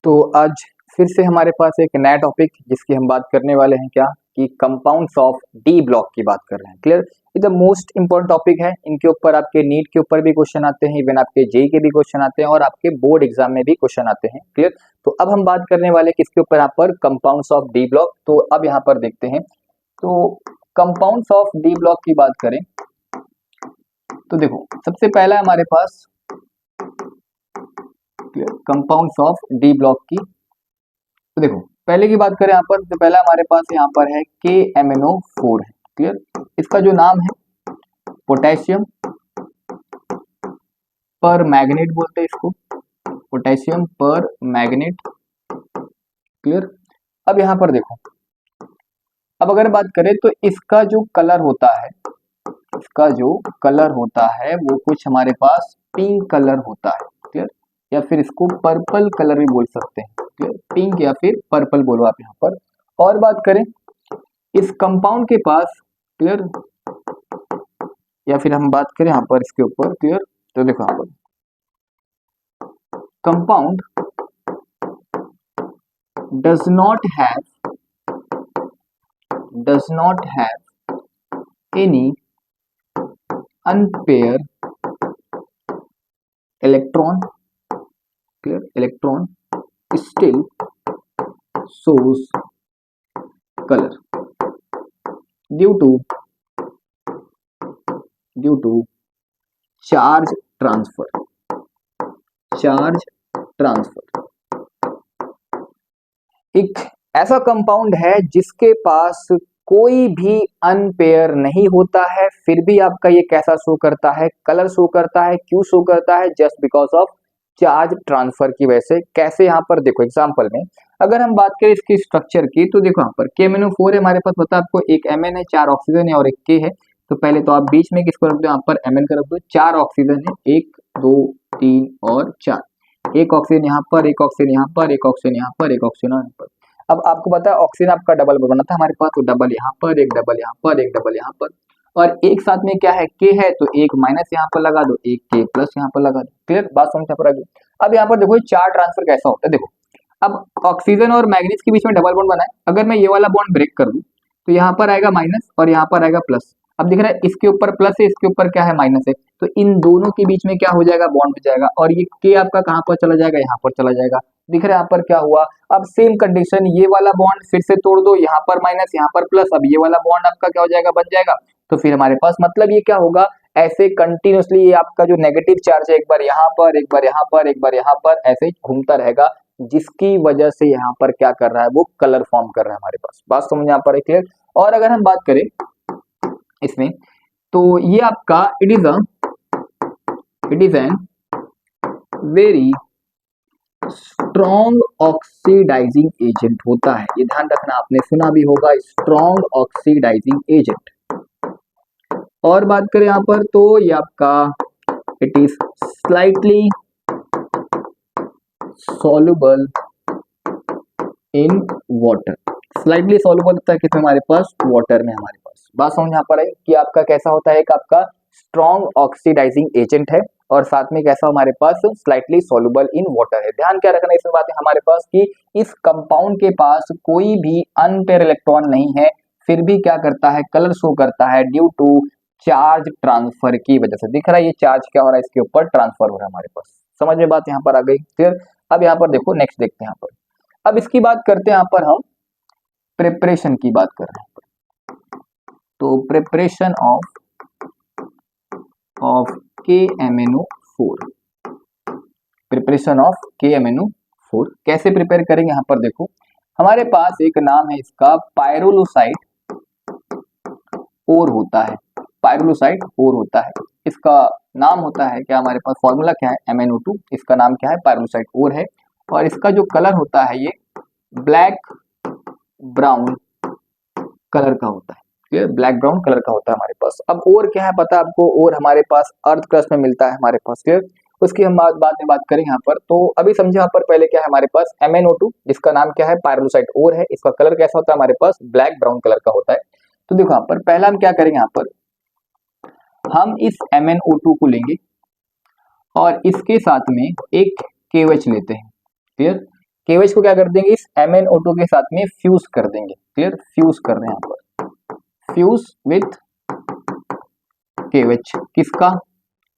तो आज फिर से हमारे पास एक नया टॉपिक जिसकी हम बात करने वाले हैं क्या कि कंपाउंड्स ऑफ डी ब्लॉक की बात कर रहे हैं। क्लियर, ये द मोस्ट इंपॉर्टेंट टॉपिक है। इनके ऊपर आपके नीट के ऊपर भी क्वेश्चन आते हैं, इवन आपके जेई के भी क्वेश्चन आते हैं और आपके बोर्ड एग्जाम में भी क्वेश्चन आते हैं। क्लियर, तो अब हम बात करने वाले किसके ऊपर, यहाँ पर कंपाउंड्स ऑफ डी ब्लॉक। तो अब यहाँ पर देखते हैं, तो कंपाउंड्स ऑफ डी ब्लॉक की बात करें तो देखो सबसे पहला हमारे पास कंपाउंड्स ऑफ डी ब्लॉक की, तो देखो पहले की बात करें यहाँ पर, तो पहला हमारे पास यहाँ पर है KMnO4 है। क्लियर, इसका जो नाम है पोटेशियम पर मैग्नेट बोलते हैं इसको, पोटेशियम पर मैग्नेट। क्लियर, अब यहाँ पर देखो, अब अगर बात करें तो इसका जो कलर होता है, इसका जो कलर होता है वो कुछ हमारे पास पिंक कलर होता है। क्लियर, या फिर इसको पर्पल कलर भी बोल सकते हैं। क्लियर, पिंक या फिर पर्पल बोलो आप यहाँ पर। और बात करें इस कंपाउंड के पास, क्लियर, या फिर हम बात करें यहाँ पर इसके ऊपर, क्लियर, तो देखो यहाँ पर compound does not have any unpaired electron, clear, electron still shows color due to charge transfer। एक ऐसा कंपाउंड है जिसके पास कोई भी अनपेयर नहीं होता है, फिर भी आपका ये कैसा शो करता है, कलर शो करता है। क्यों शो करता है? Just because of charge transfer की वजह से। कैसे? यहाँ पर देखो एग्जांपल में अगर हम बात करें इसकी स्ट्रक्चर की, तो देखो यहाँ पर KMnO4 है हमारे पास, पता है आपको, एक Mn है, 4 ऑक्सीजन है और एक K है। तो पहले तो आप बीच में किसको रख दो, यहाँ पर Mn का रख दो। 4 ऑक्सीजन है, 1 2 3 और 4। एक ऑक्सीजन यहाँ पर, एक ऑक्सीजन यहाँ पर, एक ऑक्सीजन यहाँ पर, एक ऑक्सीजन यहाँ पर। अब आपको पता है ऑक्सीजन आपका डबल बना था हमारे पास, तो डबल यहाँ पर, एक डबल यहाँ पर, एक डबल यहाँ पर, और एक साथ में क्या है K है, तो एक माइनस यहाँ पर लगा दो, एक K प्लस यहाँ पर लगा दो। क्लियर, बात समझ पर आ गई। अब यहाँ पर देखो चार ट्रांसफर कैसा होता है। देखो अब ऑक्सीजन और मैग्नीज के बीच में डबल बॉन्ड बना है, अगर मैं ये वाला बॉन्ड ब्रेक कर दूं तो यहाँ पर आएगा माइनस और यहाँ पर आएगा प्लस। अब दिख रहा है इसके ऊपर प्लस है, इसके ऊपर क्या है, माइनस है, तो इन दोनों के बीच में क्या हो जाएगा, बॉन्ड हो जाएगा, और ये K आपका कहाँ पर चला जाएगा, यहाँ पर चला जाएगा। दिख रहा है यहाँ पर क्या हुआ। अब सेम कंडीशन, ये वाला बॉन्ड फिर से तोड़ दो, यहाँ पर माइनस यहाँ पर प्लस, अब ये वाला बॉन्ड आपका क्या हो जाएगा, बन जाएगा। तो फिर हमारे पास मतलब ये क्या होगा, ऐसे कंटिन्यूसली ये आपका जो नेगेटिव चार्ज है एक बार यहाँ पर, एक बार यहाँ पर, एक बार यहाँ पर, ऐसे ही घूमता रहेगा, जिसकी वजह से यहाँ पर क्या कर रहा है, वो कलर फॉर्म कर रहा है हमारे पास। बात समझ यहाँ पर क्लियर। और अगर हम बात करें इसमें, तो ये आपका it is an very strong oxidising agent होता है। ये ध्यान रखना, आपने सुना भी होगा, स्ट्रॉन्ग ऑक्सीडाइजिंग एजेंट। और बात करें यहाँ पर, तो ये आपका it is slightly soluble in water. Slightly soluble होता है किसमें, हमारे पास वाटर में हमारे पास। बात समझ यहाँ पर है कि आपका कैसा होता है, एक आपका स्ट्रॉन्ग ऑक्सीडाइजिंग एजेंट है और साथ में कैसा हमारे पास स्लाइटली सॉल्युबल इन वाटर है। ध्यान क्या रखना इसमें बात है हमारे पास कि इस कंपाउंड के पास कोई भी अनपेयर इलेक्ट्रॉन नहीं है, फिर भी क्या करता है, कलर शो करता है ड्यू टू चार्ज ट्रांसफर की वजह से। दिख रहा है ये चार्ज क्या हो रहा है, इसके ऊपर ट्रांसफर हो रहा है हमारे पास। समझ में बात यहाँ पर आ गई क्लियर। अब यहाँ पर देखो नेक्स्ट देखते हैं यहाँ पर, अब इसकी बात करते हैं, यहाँ पर हम प्रिपरेशन की बात कर रहे हैं। तो preparation of KMnO4, preparation of KMnO4 कैसे प्रिपेयर करेंगे, यहाँ पर देखो हमारे पास एक नाम है इसका पायरोलुसाइड ओर होता है, पायरोलुसाइड ओर होता है। इसका नाम होता है क्या, हमारे पास फॉर्मूला क्या है, MnO2, इसका नाम क्या है, पायरोलुसाइड ओर है, और इसका जो कलर होता है ये ब्लैक ब्राउन कलर का होता है। ये ब्लैक ब्राउन कलर का होता है हमारे पास। अब ओर क्या है पता है आपको, ओर हमारे पास अर्थ क्रस्ट में मिलता है हमारे पास। क्लियर, उसकी हम बाद में बात करें यहाँ पर। तो अभी समझे यहाँ पर पहले क्या है हमारे पास, MnO2 जिसका नाम क्या है, पायरोलुसाइड ओर है, इसका कलर कैसा होता है हमारे पास, ब्लैक ब्राउन कलर का होता है। तो देखो यहाँ पर पहला हम क्या करेंगे, यहाँ पर हम इस MnO2 को लेंगे और इसके साथ में एक KOH लेते हैं। क्लियर, KOH को क्या कर देंगे, इस MnO2 के साथ में फ्यूज कर देंगे। क्लियर, फ्यूज कर रहे हैं यहाँ पर, फ्यूज विथ KOH, किसका,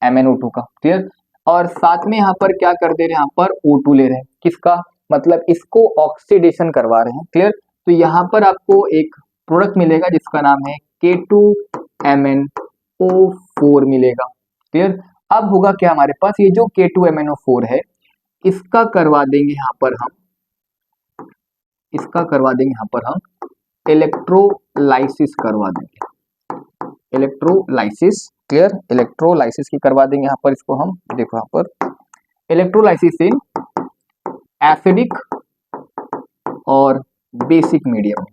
MnO2 का। क्लियर, और साथ में यहाँ पर क्या कर दे रहे हैं, यहाँ पर O2 ले रहे हैं, किसका, मतलब इसको ऑक्सीडेशन करवा रहे हैं। क्लियर, तो यहाँ पर आपको एक प्रोडक्ट मिलेगा जिसका नाम है K2MnO4 मिलेगा। क्लियर, अब होगा क्या हमारे पास, ये जो K2MnO4 है इसका करवा देंगे यहाँ पर हम, इसका करवा देंगे यहाँ पर हम इलेक्ट्रोलाइसिस करवा देंगे, इलेक्ट्रोलाइसिस। क्लियर, इलेक्ट्रोलाइसिस की करवा देंगे यहाँ पर इसको हम, देखो यहाँ पर इलेक्ट्रोलाइसिस इन एसिडिक और बेसिक मीडियम,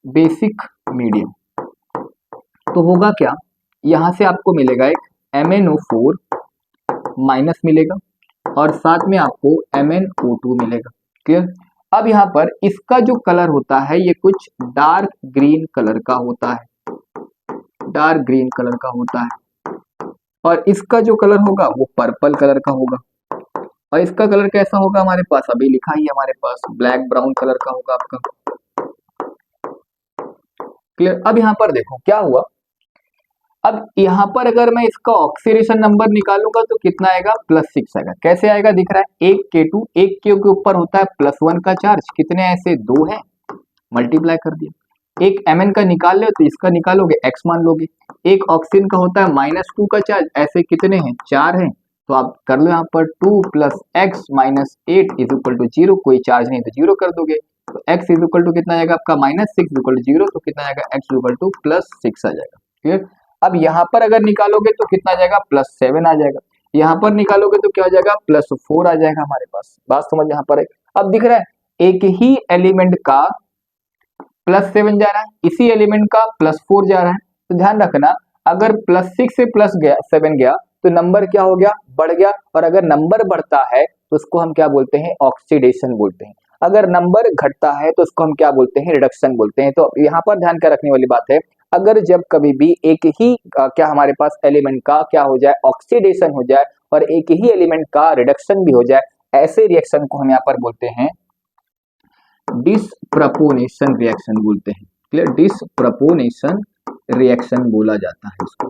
बेसिक मीडियम। तो होगा क्या, यहां से आपको मिलेगा एक MnO4 माइनस मिलेगा और साथ में आपको MnO2 मिलेगा। क्लियर, अब यहाँ पर इसका जो कलर होता है ये कुछ डार्क ग्रीन कलर का होता है, डार्क ग्रीन कलर का होता है, और इसका जो कलर होगा वो पर्पल कलर का होगा, और इसका कलर कैसा होगा हमारे पास, अभी लिखा ही हमारे पास ब्लैक ब्राउन कलर का होगा आपका। क्लियर, अब यहाँ पर देखो क्या हुआ, अब यहाँ पर अगर मैं इसका ऑक्सीडेशन नंबर निकालूंगा तो कितना आएगा, +6 आएगा। कैसे आएगा, दिख रहा है, एक K2, एक K के ऊपर होता है +1 का चार्ज, कितने ऐसे 2 है, मल्टीप्लाई कर दिया। एक Mn का निकाल लो तो इसका निकालोगे x मान लोगे, एक ऑक्सीजन का होता है -2 का चार्ज, ऐसे कितने हैं, 4 हैं, तो आप कर लो यहाँ पर 2 + x - 8 = 0, कोई चार्ज नहीं तो 0 कर दोगे, तो x = कितना आएगा आपका, -6 = 0, तो कितना आएगा, x = +6 आ जाएगा। क्लियर, अब यहाँ पर अगर निकालोगे तो कितना आ जाएगा, +7 आ जाएगा, यहाँ पर निकालोगे तो क्या हो जाएगा, +4 आ जाएगा हमारे पास। बात समझ यहाँ पर है, अब दिख रहा है एक ही एलिमेंट का +7 जा रहा है, इसी एलिमेंट का +4 जा रहा है, तो ध्यान रखना अगर +6 से +7 गया तो नंबर क्या हो गया, बढ़ गया, और अगर नंबर बढ़ता है तो उसको हम क्या बोलते हैं, ऑक्सीडेशन बोलते हैं, अगर नंबर घटता है तो उसको हम क्या बोलते हैं, रिडक्शन बोलते हैं। तो यहाँ पर ध्यान का रखने वाली बात है, अगर जब कभी भी एक ही क्या हमारे पास एलिमेंट का क्या हो जाए, ऑक्सीडेशन हो जाए, और एक ही एलिमेंट का रिडक्शन भी हो जाए, ऐसे रिएक्शन को हम यहाँ पर बोलते हैं डिसप्रपोनेशन रिएक्शन बोलते हैं। क्लियर, डिसप्रपोनेशन रिएक्शन बोला जाता है इसको।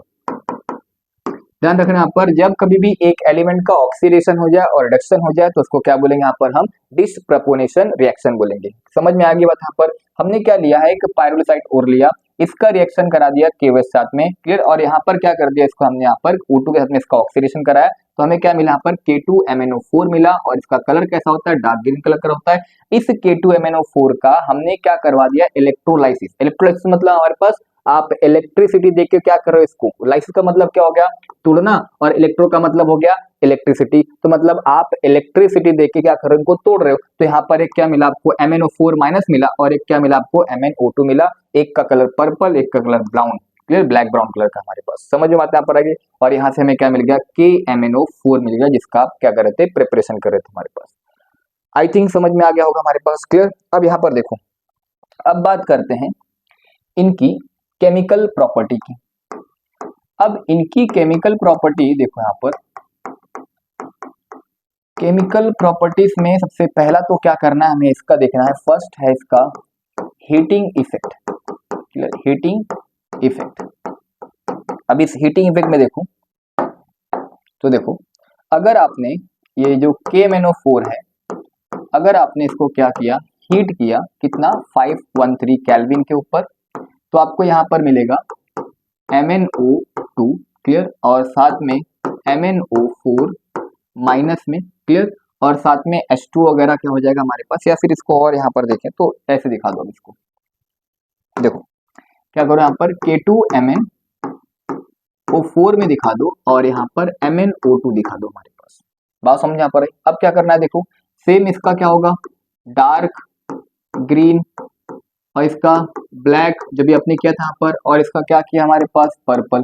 ध्यान रखना यहाँ पर, जब कभी भी एक एलिमेंट का ऑक्सीडेशन हो जाए और रिडक्शन हो जाए तो उसको क्या बोलेंगे, यहाँ पर हम डिसप्रपोनेशन रिएक्शन बोलेंगे। समझ में आ गई बात, यहाँ पर हमने क्या लिया है, एक पायरोलिसाइट और लिया, इसका रिएक्शन करा दिया KOH साथ में। क्लियर, और यहाँ पर क्या कर दिया, इसको हमने यहाँ पर O2 के साथ में इसका ऑक्सीडेशन कराया, तो हमें क्या मिला, यहाँ पर K2MnO4 मिला, और इसका कलर कैसा होता है, डार्क ग्रीन कलर का होता है। इस K2MnO4 का हमने क्या करवा दिया, इलेक्ट्रोलाइसिस। इलेक्ट्रोलाइसिस मतलब हमारे पास आप इलेक्ट्रिसिटी देख के क्या कर रहे हो, इसको, लाइसिस का मतलब क्या हो गया, तोड़ना, और इलेक्ट्रो का मतलब हो गया इलेक्ट्रिसिटी, तो मतलब आप इलेक्ट्रिसिटी देख के क्या कर रहे हो, इनको तोड़ रहे हो। तो यहाँ पर एक क्या मिला आपको, MnO4 माइनस मिला, और एक क्या मिला आपको, MnO2 मिला, एक का कलर पर्पल, एक का colour brown. Clear, black brown colour का हमारे पास, समझ में आता है यहाँ पर आगे। और यहाँ से हमें क्या मिल गया, KMnO4 मिल गया, जिसका आप क्या कर रहे थे, प्रिपरेशन कर रहे थे हमारे पास। आई थिंक समझ में आ गया होगा हमारे पास। क्लियर, अब यहाँ पर देखो, अब बात करते हैं इनकी केमिकल प्रॉपर्टी की। अब इनकी केमिकल प्रॉपर्टी देखो, यहाँ पर केमिकल प्रॉपर्टीज में सबसे पहला तो क्या करना है, हमें इसका देखना है, फर्स्ट है इसका heating effect. Clear, heating effect. अब इस हीटिंग इफेक्ट में देखो, तो देखो अगर आपने ये जो KMnO4 है, अगर आपने इसको क्या किया, हीट किया, कितना, 513 केल्विन के ऊपर, तो आपको यहाँ पर मिलेगा MnO2। क्लियर, और साथ में MnO4 माइनस में। क्लियर, और साथ में H2 वगैरह क्या हो जाएगा हमारे पास, या फिर इसको और यहाँ पर देखें तो ऐसे दिखा दो। अब इसको देखो क्या करो, यहाँ पर K2MnO4 में दिखा दो, और यहाँ पर MnO2 दिखा दो हमारे पास। बात समझ यहाँ पर। अब क्या करना है, देखो सेम इसका क्या होगा, डार्क ग्रीन, और इसका ब्लैक जो भी आपने किया था यहाँ पर, और इसका क्या किया हमारे पास, पर्पल।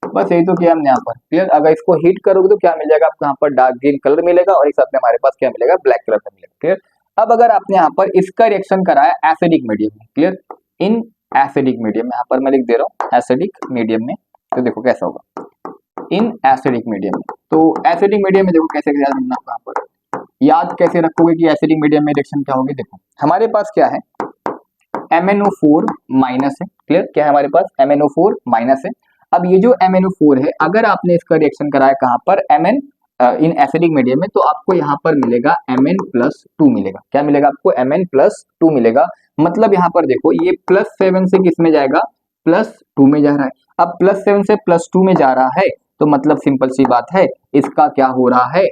बस यही तो किया हमने यहाँ पर। क्लियर, अगर इसको हीट करोगे तो क्या मिल जाएगा आपको, यहाँ पर डार्क ग्रीन कलर मिलेगा, और इस साथ में हमारे पास क्या मिलेगा, ब्लैक कलर का मिलेगा। क्लियर, अब अगर आपने यहाँ पर इसका रिएक्शन कराया एसिडिक मीडियम में, क्लियर, इन एसिडिक मीडियम में, यहाँ पर मैं लिख दे रहा हूँ एसिडिक मीडियम में, तो देखो कैसा होगा, इन एसिडिक मीडियम में। तो एसिडिक मीडियम में देखो कैसे यहाँ पर याद कैसे रखोगे कि एसिडिक मीडियम में रिएक्शन क्या होगी? देखो हमारे पास क्या है, MnO4 माइनस है। क्लियर, क्या है हमारे पास? MnO4 माइनस है। अब ये जो MnO4 है, अगर आपने इसका रिएक्शन कराया कहाँ पर? Mn इन एसिडिक मीडियम में, तो आपको यहाँ पर मिलेगा Mn+2 मिलेगा। क्या मिलेगा आपको? Mn+2 मिलेगा। मतलब यहाँ पर देखो ये +7 से किस में जाएगा? +2 में जा रहा है। अब +7 से +2 में जा रहा है तो मतलब सिंपल सी बात है, इसका क्या हो रहा है?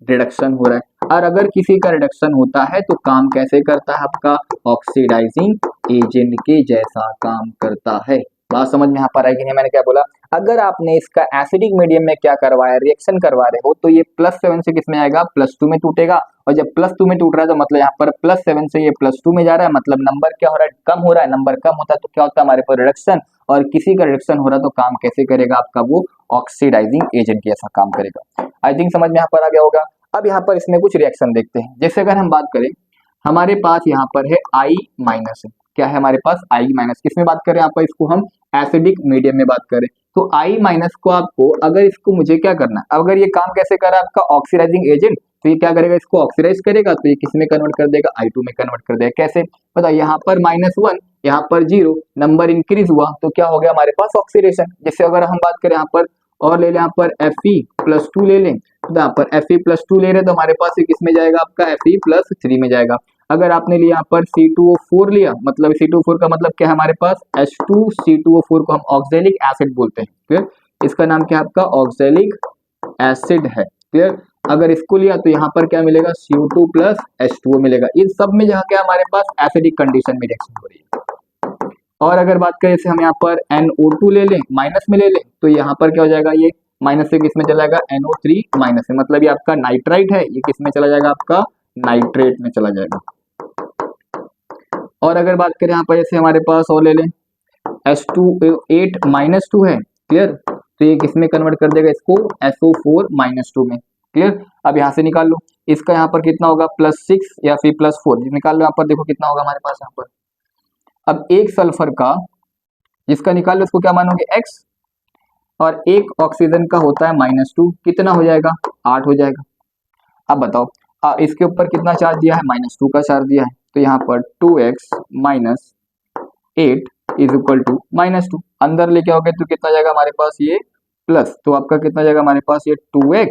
रिडक्शन हो रहा है। और अगर किसी का रिडक्शन होता है तो काम कैसे करता है आपका? ऑक्सीडाइजिंग एजेंट के जैसा काम करता है। बात समझ में यहाँ पर आएगी नहीं? मैंने क्या बोला? अगर आपने इसका एसिडिक मीडियम में क्या करवाया, रिएक्शन करवा रहे हो, तो ये +7 से किस में आएगा? +2 में टूटेगा। और जब +2 में टूट रहा है तो मतलब यहाँ पर +7 से ये +2 में जा रहा है, मतलब नंबर क्या हो रहा है? कम हो रहा है। नंबर कम होता है तो क्या होता है हमारे पास? रिडक्शन। और किसी का रिडक्शन हो रहा है तो काम कैसे करेगा आपका? वो ऑक्सीडाइजिंग एजेंट के ऐसा काम करेगा। आई थिंक समझ में यहाँ पर आ गया होगा। अब यहाँ पर इसमें कुछ रिएक्शन देखते हैं। जैसे अगर हम बात करें, हमारे पास यहाँ पर है I- है। क्या है हमारे पास? I-। किसमें बात करें? यहाँ पर इसको हम एसिडिक मीडियम में बात करें तो I- को आपको, अगर इसको मुझे क्या करना है, अगर ये काम कैसे कर रहा है आपका ऑक्सीडाइजिंग एजेंट, तो ये क्या करेगा? इसको ऑक्सीडाइज करेगा तो ये किसमें कन्वर्ट कर देगा? I2 में कन्वर्ट कर देगा। कैसे? पता, यहाँ पर -1, यहाँ पर 0, नंबर इंक्रीज हुआ तो क्या हो गया हमारे पास? ऑक्सीडेशन। जैसे अगर हम बात करें यहाँ पर और ले लें, यहाँ पर Fe+2 ले लें, तो यहाँ पर Fe+2 ले रहे तो हमारे पास ये किस में जाएगा आपका? Fe+3 में जाएगा। अगर आपने लिया यहाँ पर C2O4 लिया, मतलब C2O4 का मतलब क्या है हमारे पास? H2C2O4 को हम ऑक्सैलिक एसिड बोलते हैं। क्लियर, इसका नाम क्या है आपका? ऑक्सैलिक एसिड है। क्लियर, अगर इसको लिया तो यहाँ पर क्या मिलेगा? CO2+H2O मिलेगा। इन सब में जहाँ क्या हमारे पास एसिडिक कंडीशन में रिएक्शन हो रही है। और अगर बात करें जैसे हम यहाँ पर NO2 ले लें, माइनस में ले लें, तो यहाँ पर क्या हो जाएगा? ये माइनस से किस में चला जाएगा? NO3 माइनस में, मतलब ये आपका नाइट्राइट है, ये किस में चला जाएगा? आपका नाइट्रेट में चला जाएगा। और अगर बात करें यहाँ पर जैसे हमारे पास और ले लें H2O8-2 है। क्लियर, तो ये किस में कन्वर्ट कर देगा? इसको SO4-2 में। क्लियर, अब यहाँ से निकाल लो, इसका यहाँ पर कितना होगा? +6 या फिर +4 निकाल लो। यहाँ पर देखो कितना होगा हमारे पास यहाँ पर। अब एक सल्फर का जिसका निकाल लो, इसको क्या मानोगे? X, और एक ऑक्सीजन का होता है -2, कितना हो जाएगा? 8 हो जाएगा। अब बताओ, इसके ऊपर कितना चार्ज दिया है? -2 का चार्ज दिया है, तो यहाँ पर 2x - 8 = -2। अंदर लेके आओगे तो कितना जाएगा हमारे पास? ये प्लस, तो आपका कितना जाएगा हमारे पास? ये 2x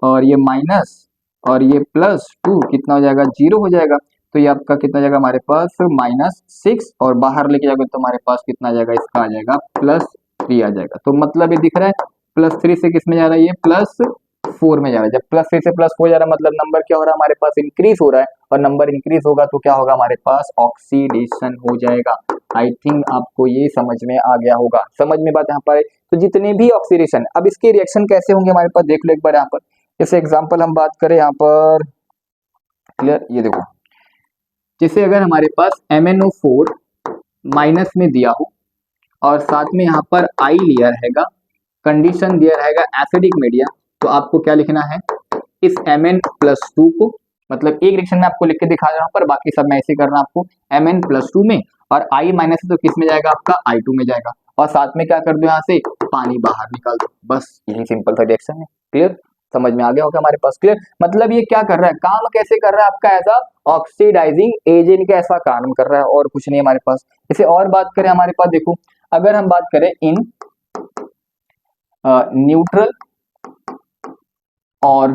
और ये माइनस और ये +2 कितना हो जाएगा? 0 हो जाएगा। तो ये आपका कितना जाएगा हमारे पास? -6, और बाहर लेके जाओगे तो हमारे पास कितना आ जाएगा? इसका आ जाएगा +3 आ जाएगा। तो मतलब ये दिख रहा है +3 से किस में जा रहा है? ये +4 में जा रहा है। जब +3 से +4 जा रहा है मतलब नंबर क्या हो रहा है हमारे पास? इंक्रीज हो रहा है, और नंबर इंक्रीज होगा तो क्या होगा हमारे पास? ऑक्सीडेशन हो जाएगा। आई थिंक आपको ये समझ में आ गया होगा। समझ में बात यहाँ पर है? तो जितने भी ऑक्सीडेशन, अब इसके रिएक्शन कैसे होंगे हमारे पास देख लो एक बार यहाँ पर। जैसे एग्जांपल हम बात करें यहाँ पर, क्लियर, ये देखो, जैसे अगर हमारे पास MnO4 माइनस में दिया हो और साथ में यहाँ पर I लिया रहेगा, कंडीशन दिया रहेगा एसिडिक मीडिया, तो आपको क्या लिखना है? इस Mn+2 को, मतलब एक रिएक्शन में आपको लिख के दिखा रहा हूं, पर बाकी सब मैं ऐसे करना आपको। Mn+2 में, और I माइनस है तो किस में जाएगा? आपका I2 में जाएगा, और साथ में क्या कर दो? यहाँ से पानी बाहर निकाल दो। बस यही सिंपल सा रिएक्शन है। क्लियर, समझ में आ गया होगा हमारे पास? क्लियर, मतलब ये क्या कर रहा है? काम कैसे कर रहा है आपका? ऐसा ऑक्सीडाइजिंग एजेंट का ऐसा काम कर रहा है, और कुछ नहीं हमारे पास। जैसे और बात करें हमारे पास, देखो अगर हम बात करें इन न्यूट्रल और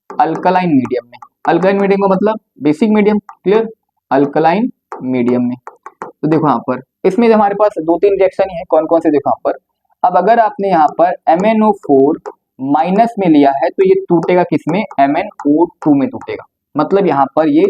अल्कलाइन मीडियम में, अल्कलाइन मीडियम का मतलब basic medium. Clear, alkaline medium में, तो देखो यहाँ पर इसमें हमारे पास 2-3 रिएक्शन ही है। कौन कौन से? देखो यहाँ पर, अब अगर आपने यहाँ पर MnO4 माइनस में लिया है तो ये टूटेगा किसमें? MnO2 में टूटेगा। मतलब यहाँ पर ये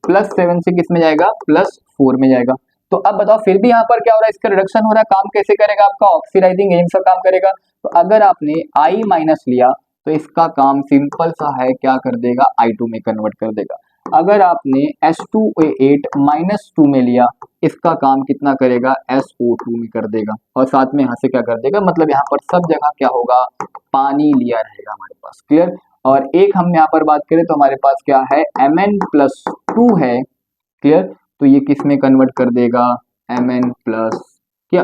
+7 से किस में जाएगा? +4 में जाएगा। तो अब बताओ फिर भी यहाँ पर क्या हो रहा है? इसका रिडक्शन हो रहा है, काम कैसे करेगा आपका? ऑक्सीडाइजिंग एजेंट का काम करेगा। तो अगर आपने I- लिया तो इसका काम सिंपल सा है, क्या कर देगा? I2 में कन्वर्ट कर देगा। अगर आपने H2O8-2 में लिया, इसका काम कितना करेगा? SO2 में कर देगा, और साथ में यहाँ से क्या कर देगा? मतलब यहाँ पर सब जगह क्या होगा? पानी लिया रहेगा हमारे पास। क्लियर, और एक हम यहाँ पर बात करें तो हमारे पास क्या है? Mn+2 है। क्लियर, तो ये किस में कन्वर्ट कर देगा? Mn प्लस, क्या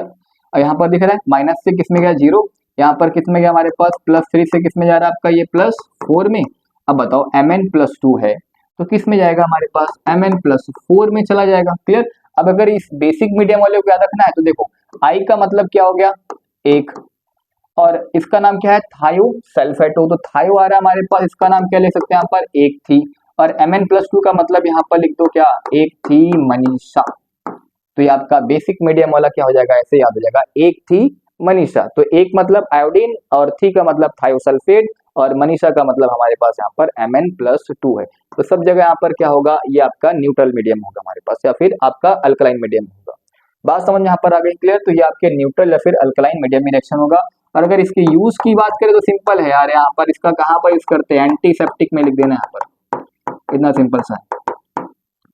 यहाँ पर दिख रहा है? माइनस से किस में गया? 0। यहाँ पर किस में गया हमारे पास? +3 से किस में जा रहा है आपका? ये +4 में। अब बताओ Mn+2 है तो किस में जाएगा हमारे पास, Mn+4 में चला जाएगा। क्लियर। अब अगर इस बेसिक मीडियम वाले को याद रखना है तो देखो I का मतलब क्या हो गया, एक, और इसका नाम क्या है, थायोसल्फेटो, तो थायो आ रहा है हमारे पास, इसका नाम क्या ले सकते हैं यहाँ पर, एक थी, और Mn+2 का मतलब यहाँ पर लिख दो क्या, एक थी मनीषा। तो ये आपका बेसिक मीडियम वाला क्या हो जाएगा, ऐसे याद हो जाएगा, एक थी मनीषा। तो एक मतलब आयोडीन और थी का मतलब थायोसल्फेट और मनीषा का मतलब हमारे पास यहाँ पर Mn+2 है। तो सब जगह यहाँ पर क्या होगा, ये आपका न्यूट्रल मीडियम होगा हमारे पास, या फिर आपका अल्कलाइन मीडियम होगा। बात समझ में यहाँ पर आ गई क्लियर। तो ये आपके न्यूट्रल या फिर अल्कलाइन मीडियम में रिएक्शन होगा। और अगर इसके यूज की बात करें तो सिंपल है यार, यहाँ पर इसका कहाँ पर यूज करते हैं, एंटीसेप्टिक में लिख देना यहाँ पर, इतना सिंपल सा है।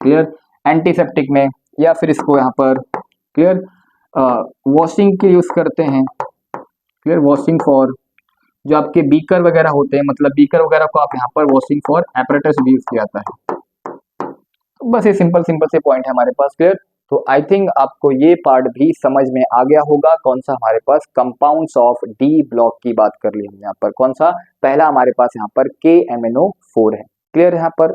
क्लियर, एंटीसेप्टिक में, या फिर इसको यहाँ पर क्लियर वॉशिंग के यूज करते हैं। क्लियर, वॉशिंग फॉर जो आपके बीकर वगैरह होते हैं, मतलब बीकर वगैरह को आप यहाँ पर वॉशिंग फॉर एपरेटस भी यूज किया जाता है। तो बस ये सिंपल सिंपल से पॉइंट है हमारे पास। क्लियर। तो आई थिंक आपको ये पार्ट भी समझ में आ गया होगा। कौन सा हमारे पास कंपाउंड्स ऑफ डी ब्लॉक की बात कर ली हमने यहाँ पर, कौन सा, पहला हमारे पास यहाँ पर KMnO4 है। क्लियर यहाँ पर।